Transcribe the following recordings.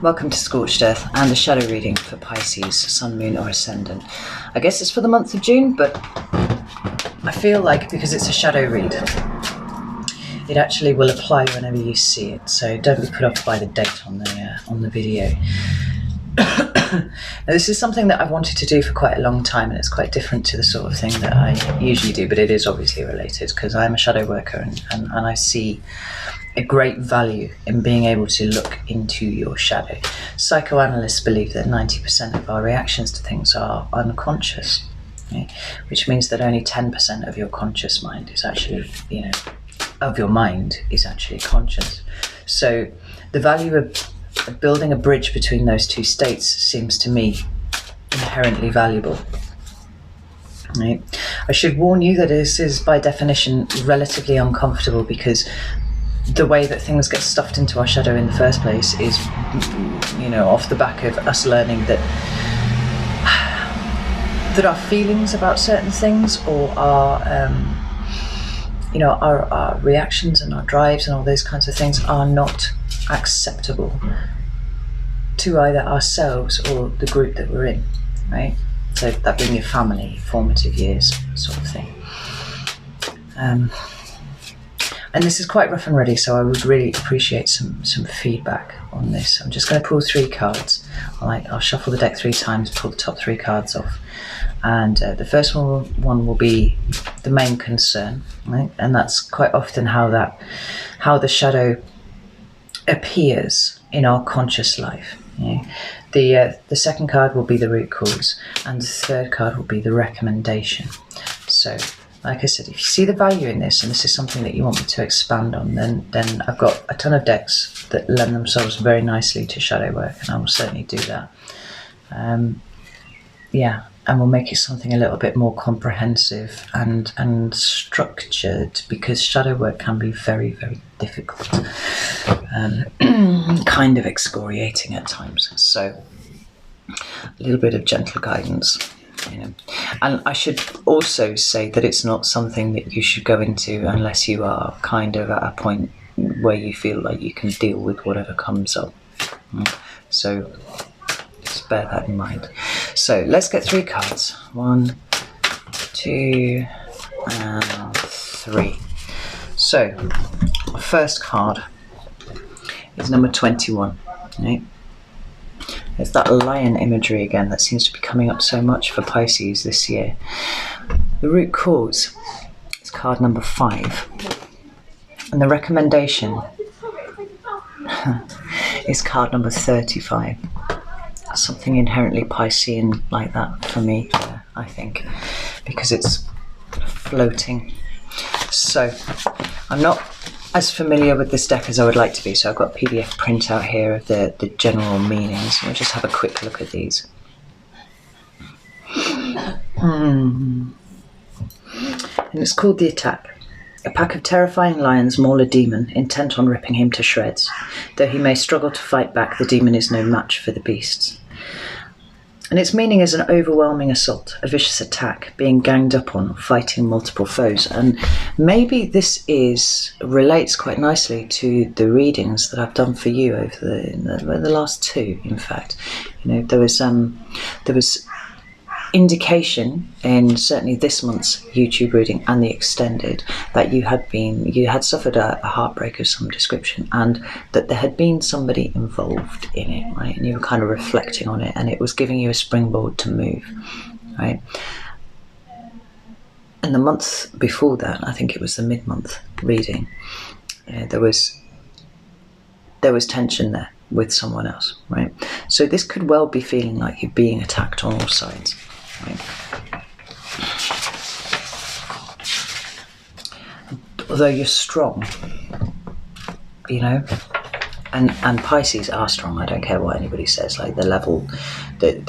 Welcome to Scorched Earth and a shadow reading for Pisces, Sun, Moon or Ascendant. I guess it's for the month of June, but I feel like because it's a shadow read, it actually will apply whenever you see it. So don't be put off by the date on the video. Now, this is something that I've wanted to do for quite a long time, and it's quite different to the sort of thing that I usually do, but it is obviously related because I'm a shadow worker and I see a great value in being able to look into your shadow. Psychoanalysts believe that 90% of our reactions to things are unconscious, okay? Which means that only 10% of your conscious mind is actually, of your mind is actually conscious. So the value of building a bridge between those two states seems to me inherently valuable. Right? I should warn you that this is by definition relatively uncomfortable because the way that things get stuffed into our shadow in the first place is, off the back of us learning that our feelings about certain things or our reactions and our drives and all those kinds of things are not acceptable to either ourselves or the group that we're in, right? So that being your family, formative years sort of thing. And this is quite rough and ready, so I would really appreciate some feedback on this. I'm just going to pull 3 cards. I'll shuffle the deck 3 times, pull the top 3 cards off. And the first one will be the main concern, right? And that's quite often how the shadow appears in our conscious life. The second card will be the root cause, and the third card will be the recommendation. So, like I said, if you see the value in this, and this is something that you want me to expand on, then I've got a ton of decks that lend themselves very nicely to shadow work, and I will certainly do that. And we'll make it something a little bit more comprehensive and structured, because shadow work can be very, very difficult, kind of excoriating at times. So a little bit of gentle guidance. And I should also say that it's not something that you should go into unless you are kind of at a point where you feel like you can deal with whatever comes up. So just bear that in mind. So let's get 3 cards. 1, 2, and 3. So first card is number 21. Right? It's that lion imagery again that seems to be coming up so much for Pisces this year. The root cause is card number 5. And the recommendation is card number 35. Something inherently Piscean like that for me, I think, because it's floating. So I'm not as familiar with this deck as I would like to be, so I've got a PDF printout here of the general meanings. We'll just have a quick look at these. And it's called The Attack. A pack of terrifying lions maul a demon, intent on ripping him to shreds. Though he may struggle to fight back, the demon is no match for the beasts. And its meaning is an overwhelming assault, a vicious attack, being ganged up on, fighting multiple foes. And maybe this relates quite nicely to the readings that I've done for you over the last 2, in fact. There was indication in certainly this month's YouTube reading and the extended that you had suffered a heartbreak of some description, and that there had been somebody involved in it, right? And you were kind of reflecting on it, and it was giving you a springboard to move, right? And the month before that, I think it was the mid-month reading, there was tension there with someone else, right? So this could well be feeling like you're being attacked on all sides. Right. Although you're strong, and Pisces are strong. I don't care what anybody says. Like the level that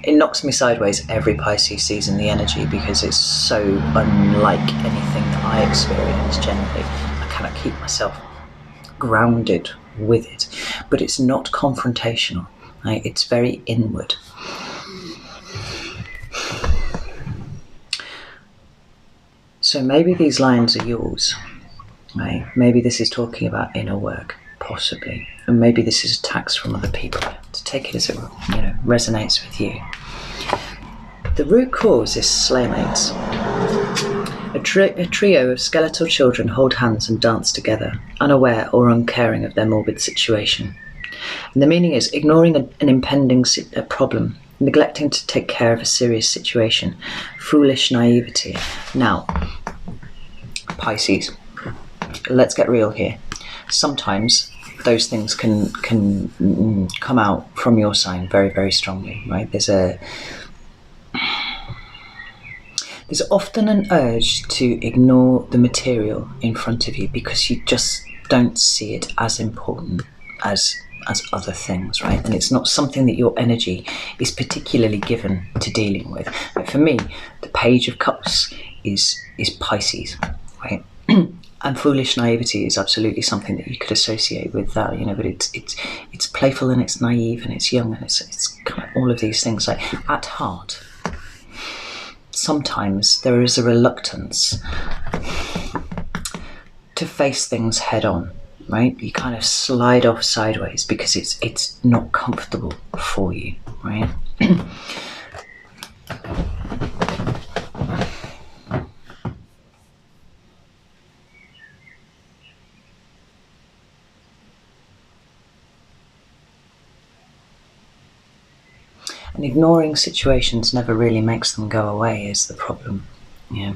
it knocks me sideways every Pisces season, the energy, because it's so unlike anything that I experience generally. I cannot keep myself grounded with it, but it's not confrontational. Right? It's very inward. So maybe these lines are yours, right? Maybe this is talking about inner work, possibly. and maybe this is attacks from other people, to take it as it resonates with you. The root cause is slaymates. A trio of skeletal children hold hands and dance together, unaware or uncaring of their morbid situation. And the meaning is ignoring an impending problem, neglecting to take care of a serious situation, foolish naivety. Now, Pisces, let's get real here. Sometimes those things can come out from your sign very, very strongly, right? There's often an urge to ignore the material in front of you because you just don't see it as important as other things, right? And it's not something that your energy is particularly given to dealing with. Like for me, the Page of Cups is Pisces, right? And foolish naivety is absolutely something that you could associate with that, but it's playful and it's naive and it's young and it's kind of all of these things. Like at heart, sometimes there is a reluctance to face things head on, right? You kind of slide off sideways because it's not comfortable for you, right? And ignoring situations never really makes them go away is the problem. Yeah.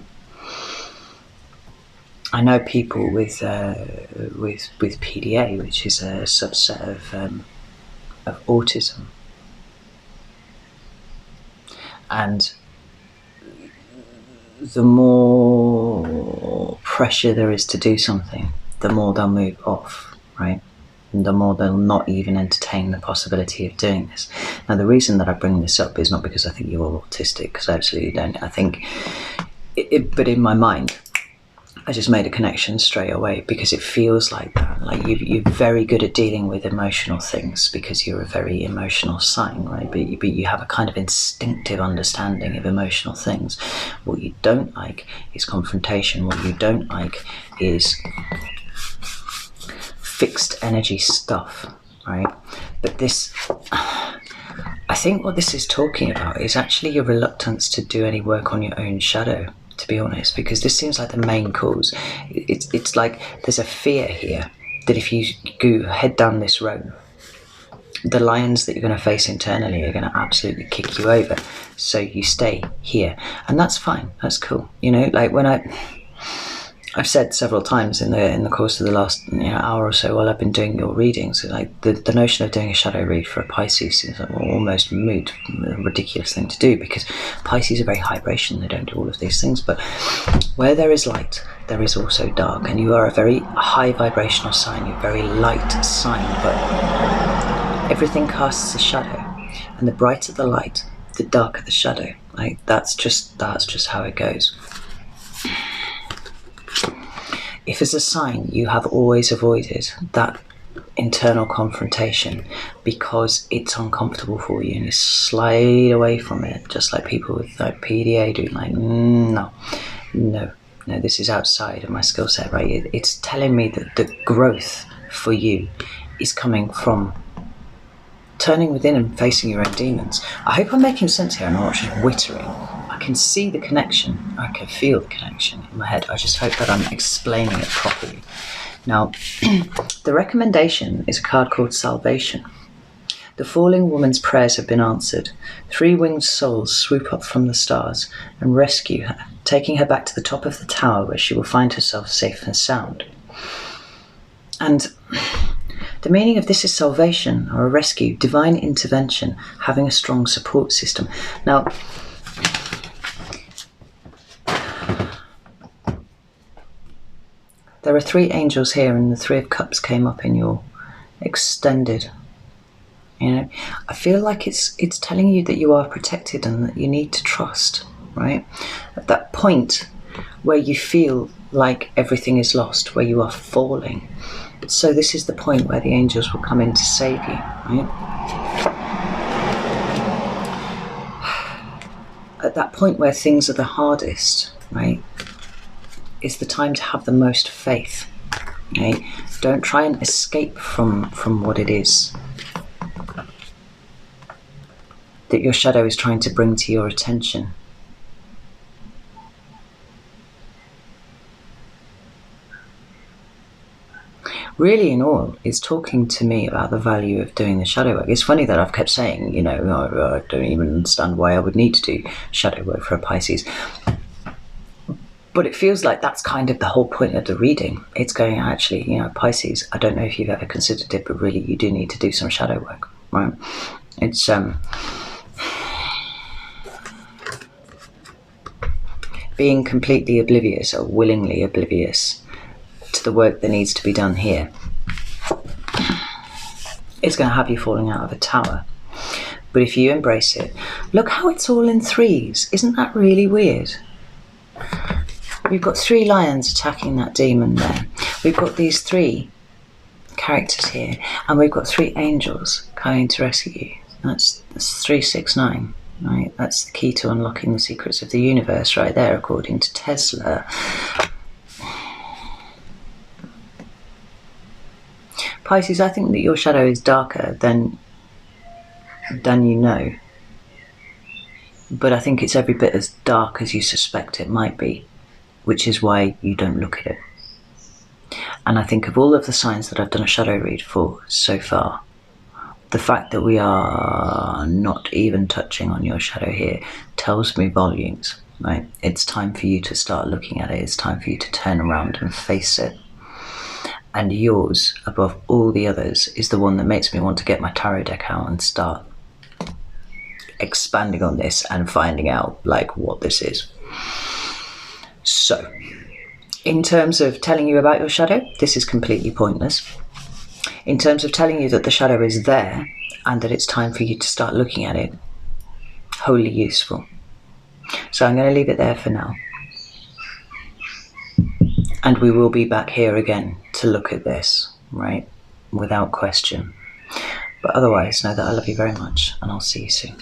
I know people with PDA, which is a subset of autism, and the more pressure there is to do something, the more they'll move off, right? And the more they'll not even entertain the possibility of doing this. Now, the reason that I bring this up is not because I think you're autistic, because I absolutely don't. I think, but in my mind, I just made a connection straight away because it feels like that. Like you're very good at dealing with emotional things because you're a very emotional sign, right? But you have a kind of instinctive understanding of emotional things. What you don't like is confrontation. What you don't like is fixed energy stuff, right? But this, I think what this is talking about is actually your reluctance to do any work on your own shadow, to be honest, because this seems like the main cause. It's like there's a fear here that if you go head down this road, the lions that you're going to face internally are going to absolutely kick you over. So you stay here, and that's fine. That's cool. Like when I've said several times in the course of the last hour or so while I've been doing your readings, like the notion of doing a shadow read for a Pisces is almost moot, a ridiculous thing to do because Pisces are very high vibration. They don't do all of these things, but where there is light, there is also dark, and you are a very high vibrational sign. You're a very light sign, but everything casts a shadow, and the brighter the light, the darker the shadow. Like that's just how it goes. If as a sign you have always avoided that internal confrontation because it's uncomfortable for you and you slide away from it, just like people with like PDA do, like no, this is outside of my skill set, right? It's telling me that the growth for you is coming from turning within and facing your own demons. I hope I'm making sense here and I'm not just wittering. I can see the connection. I can feel the connection in my head. I just hope that I'm explaining it properly. Now, the recommendation is a card called Salvation. The falling woman's prayers have been answered. 3 winged souls swoop up from the stars and rescue her, taking her back to the top of the tower where she will find herself safe and sound. And the meaning of this is salvation or a rescue, divine intervention, having a strong support system. Now, there are 3 angels here, and the 3 of Cups came up in your extended. I feel like it's telling you that you are protected and that you need to trust, right? At that point where you feel like everything is lost, where you are falling. So this is the point where the angels will come in to save you, right? At that point where things are the hardest, right, is the time to have the most faith. Okay? Don't try and escape from what it is that your shadow is trying to bring to your attention. Really, in all, is talking to me about the value of doing the shadow work. It's funny that I've kept saying, you know, I don't even understand why I would need to do shadow work for a Pisces. But it feels like that's kind of the whole point of the reading. It's going, actually, you know, Pisces, I don't know if you've ever considered it, but really you do need to do some shadow work, right? It's being completely oblivious or willingly oblivious to the work that needs to be done here. It's going to have you falling out of a tower. But if you embrace it, look how it's all in threes. Isn't that really weird? We've got 3 lions attacking that demon there. We've got these 3 characters here, and we've got 3 angels coming to rescue you. That's 369, right? That's the key to unlocking the secrets of the universe right there, according to Tesla. Pisces, I think that your shadow is darker than you know. But I think it's every bit as dark as you suspect it might be, which is why you don't look at it. And I think of all of the signs that I've done a shadow read for so far, the fact that we are not even touching on your shadow here tells me volumes, right? It's time for you to start looking at it. It's time for you to turn around and face it. And yours, above all the others, is the one that makes me want to get my tarot deck out and start expanding on this and finding out, like, what this is. So, in terms of telling you about your shadow, this is completely pointless. In terms of telling you that the shadow is there and that it's time for you to start looking at it, wholly useful. So I'm going to leave it there for now. And we will be back here again to look at this, right? Without question. But otherwise, know that I love you very much, and I'll see you soon.